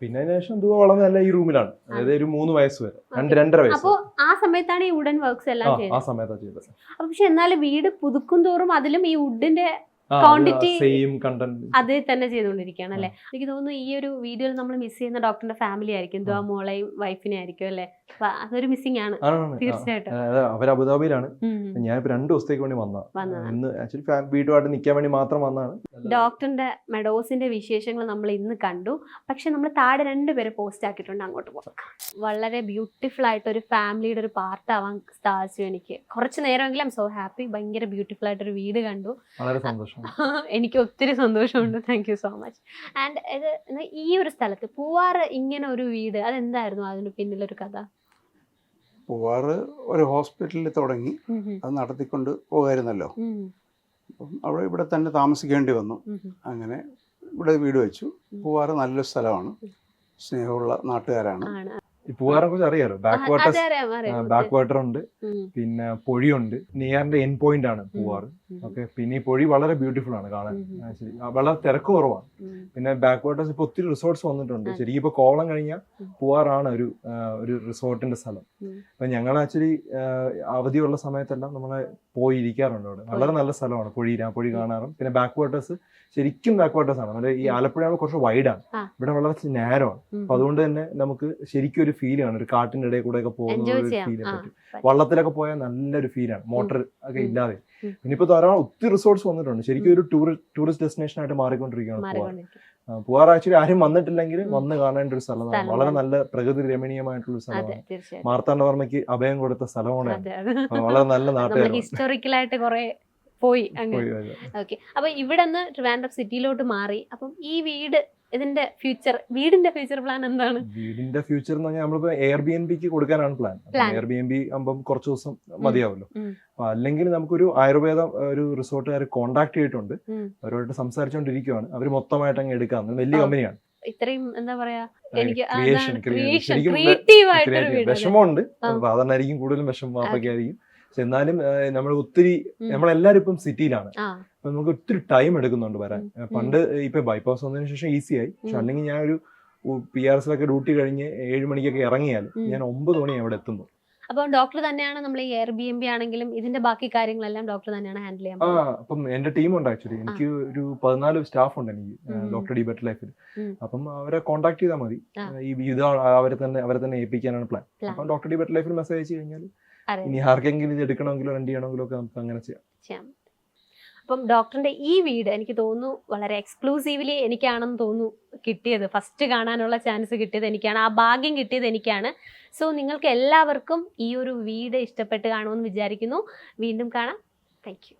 പിന്നെ അതിന് ശേഷം ദുവ വളർന്നതല്ല ഈ റൂമിലാണ്. അതായത് ഒരു 3 വയസ്സ് വരെ, 2-2.5 വയസ്സ്. അപ്പൊ ആ സമയത്താണ് ഈ വുഡൻ വർക്ക്സ് എല്ലാം ചെയ്തത്. ആ സമയത്താണ് ചെയ്തത്. പക്ഷെ എന്നാലും വീട് പുതുക്കും തോറും അതിലും ഈ വുഡിന്റെ ക്വാണ്ടിറ്റി അത് തന്നെ ചെയ്തുകൊണ്ടിരിക്കുകയാണ് അല്ലെ? എനിക്ക് തോന്നുന്നു ഈ ഒരു വീഡിയോയിൽ നമ്മൾ മിസ് ചെയ്യുന്ന ഡോക്ടറിന്റെ ഫാമിലി ആയിരിക്കും, ദുവ മോളെയും വൈഫിനെ ആയിരിക്കും അല്ലെ? അതൊരു മിസ്സിംഗ് ആണ് തീർച്ചയായിട്ടും. അവർ അബുദാബിയിലാണ്. ഞാനിപ്പോ 2 ദിവസത്തേക്ക് വേണ്ടി വന്നതാണ്. ആക്ച്വലി വീട്ടുമായിട്ട് നിൽക്കാൻ വേണ്ടി മാത്രം വന്നതാണ്. ഡോക്ടറിന്റെ മെഡോസിന്റെ വിശേഷങ്ങൾ നമ്മൾ ഇന്ന് കണ്ടു. പക്ഷെ നമ്മൾ താഴെ 2 പേരെ പോസ്റ്റ് ആക്കിയിട്ടുണ്ട്, അങ്ങോട്ട് പോകാം. വളരെ ബ്യൂട്ടിഫുൾ ആയിട്ട് ഒരു ഫാമിലിയുടെ ഒരു പാർട്ട് ആവാൻ സാധിച്ചു എനിക്ക്. കുറച്ച് നേരമെങ്കിലും സോ ഹാപ്പി. ഭയങ്കര ബ്യൂട്ടിഫുൾ ആയിട്ടൊരു വീട് കണ്ടു. വളരെ സന്തോഷം. എനിക്ക് ഒത്തിരി സന്തോഷമുണ്ട്. Thank you so much. And ഇത് ഈ ഒരു സ്ഥലത്ത് പൂവാറ് ഇങ്ങനെ ഒരു വീട്, അതെന്തായിരുന്നു അതിന് പിന്നിലൊരു കഥ? പൂവാറ് ഒരു ഹോസ്പിറ്റലിൽ തുടങ്ങി അത് നടത്തിക്കൊണ്ട് പോകുമായിരുന്നല്ലോ. അപ്പം അവിടെ ഇവിടെ തന്നെ താമസിക്കേണ്ടി വന്നു. അങ്ങനെ ഇവിടെ വീട് വെച്ചു. പൂവാറ് നല്ലൊരു സ്ഥലമാണ്, സ്നേഹമുള്ള നാട്ടുകാരാണ്. ഈ പൂവാറെ കുറിച്ച് അറിയാലോ, ബാക്ക് വാട്ടർ ഉണ്ട്, പിന്നെ പൊഴിയുണ്ട്, നെയ്യാറിന്റെ എൻ പോയിന്റ് ആണ് പൂവാറ്. ഓക്കെ, പിന്നെ ഈ പൊഴി വളരെ ബ്യൂട്ടിഫുൾ ആണ് കാണാൻ, വളരെ തിരക്ക് കുറവാണ്. പിന്നെ ബാക്ക് വാട്ടേഴ്സ് ഇപ്പൊ ഒത്തിരി റിസോർട്ട്സ് വന്നിട്ടുണ്ട്. ശരിക്കും ഇപ്പൊ കോവളം കഴിഞ്ഞാൽ പൂവാറാണ് ഒരു റിസോർട്ടിന്റെ സ്ഥലം. അപ്പൊ ഞങ്ങൾ ആക്ച്വലി അവധിയുള്ള സമയത്തെല്ലാം നമ്മളെ പോയി ഇരിക്കാറുണ്ട് അവിടെ. വളരെ നല്ല സ്ഥലമാണ്, പൊഴി കാണാറും. പിന്നെ ബാക്ക് വാട്ടേഴ്സ് ശരിക്കും ബാക്ക് വാട്ടേഴ്സ് ആണ്. നമ്മുടെ ഈ ആലപ്പുഴ കുറച്ച് വൈഡാണ്, ഇവിടെ വളരെ നാരോ ആണ്. അപ്പൊ അതുകൊണ്ട് തന്നെ നമുക്ക് ശരിക്കും ഒരു ഫീൽ ആണ്, ഒരു കാട്ടിന്റെ ഇടയിൽ കൂടെ ഒക്കെ പോകുന്ന ഒരു ഫീൽ പറ്റും. വള്ളത്തിലൊക്കെ പോയാൽ നല്ലൊരു ഫീലാണ്, മോട്ടർ ഒക്കെ ഇല്ലാതെ. പിന്നെ ഇപ്പൊ ധാരാളം ഒത്തിരി റിസോർട്ട്സ് വന്നിട്ടുണ്ട്. ശരിക്കും ഒരു ടൂറിസ്റ്റ് ഡെസ്റ്റിനേഷൻ ആയിട്ട് മാറിക്കൊണ്ടിരിക്കുകയാണ് പൂവാർ. ആക്ച്വലി ആരും വന്നിട്ടില്ലെങ്കിൽ വന്ന് കാണേണ്ട ഒരു സ്ഥലമാണ്. വളരെ നല്ല പ്രകൃതി രമണീയമായിട്ടുള്ള സ്ഥലമാണ്. മാർത്താണ്ഡവർമ്മയ്ക്ക് അഭയം കൊടുത്ത സ്ഥലമാണ്. വളരെ നല്ല നാട്ടുകാർ ഹിസ്റ്റോറിക്കലായിട്ട് കുറെ പോയി അങ്ങനെ. ഓക്കെ, അപ്പൊ ഇവിടെ നിന്ന് ട്രിവാൻഡ്രം സിറ്റിയിലോട്ട് മാറി. അപ്പം ഈ വീടിന്റെ ഫ്യൂച്ചർ പ്ലാൻ എന്താണ്? വീടിന്റെ ഫ്യൂച്ചർ എന്ന് പറഞ്ഞാൽ നമ്മളിപ്പോ എയർബിഎൻബിക്ക് കൊടുക്കാനാണ് പ്ലാൻ. എയർബിഎൻബി ആകുമ്പോൾ കുറച്ച് ദിവസം മതിയാവുമല്ലോ. അപ്പൊ അല്ലെങ്കിൽ നമുക്കൊരു ആയുർവേദ ഒരു റിസോർട്ടുകാർ കോൺടാക്ട് ചെയ്തിട്ടുണ്ട്, അവരോട് സംസാരിച്ചുകൊണ്ടിരിക്കുകയാണ്. അവർ മൊത്തമായിട്ട് അങ്ങ് എടുക്കാം, വലിയ കമ്പനിയാണ്. ഇത്രയും എന്താ പറയാ, എനിക്ക് വിഷമമുണ്ട്, സാധാരണ കൂടുതലും വിഷമം വാപ്പൊക്കെ ആയിരിക്കും. പക്ഷെ എന്നാലും നമ്മൾ ഒത്തിരി നമ്മളെല്ലാരും ഇപ്പം സിറ്റിയിലാണ്. അപ്പൊ നമുക്ക് ഒത്തിരി ടൈം എടുക്കുന്നുണ്ട് വരാൻ. പണ്ട് ഇപ്പൊ ബൈപ്പാസ് വന്നതിന് ശേഷം ഈസി ആയി. പക്ഷെ അല്ലെങ്കിൽ ഞാൻ ഒരു PRസിലൊക്കെ ഡ്യൂട്ടി കഴിഞ്ഞ് 7 മണിക്കൊക്കെ ഇറങ്ങിയാൽ ഞാൻ 9 മണി അവിടെ എത്തുന്നു. അപ്പൊ ഡോക്ടർ തന്നെയാണ് നമ്മൾ ഈ Airbnb ആണെങ്കിലും ഇതിന്റെ ബാക്കി കാര്യങ്ങളെല്ലാം ഡോക്ടർ തന്നെയാണ് ഹാൻഡിൽ ചെയ്യാൻ? അപ്പം എന്റെ ടീമുണ്ട് ആക്ച്വലി. എനിക്ക് ഒരു 14 സ്റ്റാഫ് ഉണ്ട് എനിക്ക് ഡോക്ടർ ഡി ബെറ്റർ ലൈഫിൽ. അപ്പം അവരെ കോൺടാക്ട് ചെയ്താൽ മതി. ഈ ഇത് അവരെ തന്നെ ഏൽപ്പിക്കാനാണ് പ്ലാൻ. അപ്പം ഡോക്ടർ ഡി ബെറ്റർ ലൈഫിൽ മെസ്സേജ് അയച്ചു കഴിഞ്ഞാൽ ഇനി ആർക്കെങ്കിലും ഇത് എടുക്കണമെങ്കിലോ റെന്റ് ചെയ്യണമെങ്കിലോ ഒക്കെ നമുക്ക് അങ്ങനെ ചെയ്യാം. അപ്പം ഡോക്ടറിന്റെ ഈ വീട് എനിക്ക് തോന്നുന്നു വളരെ എക്സ്ക്ലൂസീവ്ലി എനിക്കാണെന്ന് തോന്നുന്നു കിട്ടിയത്. ഫസ്റ്റ് കാണാനുള്ള ചാൻസ് കിട്ടിയത് എനിക്കാണ്, ആ ഭാഗ്യം കിട്ടിയത് എനിക്കാണ്. സോ നിങ്ങൾക്ക് എല്ലാവർക്കും ഈ ഒരു വീട് ഇഷ്ടപ്പെട്ട് കാണുമെന്ന് വിചാരിക്കുന്നു. വീണ്ടും കാണാം. Thank you.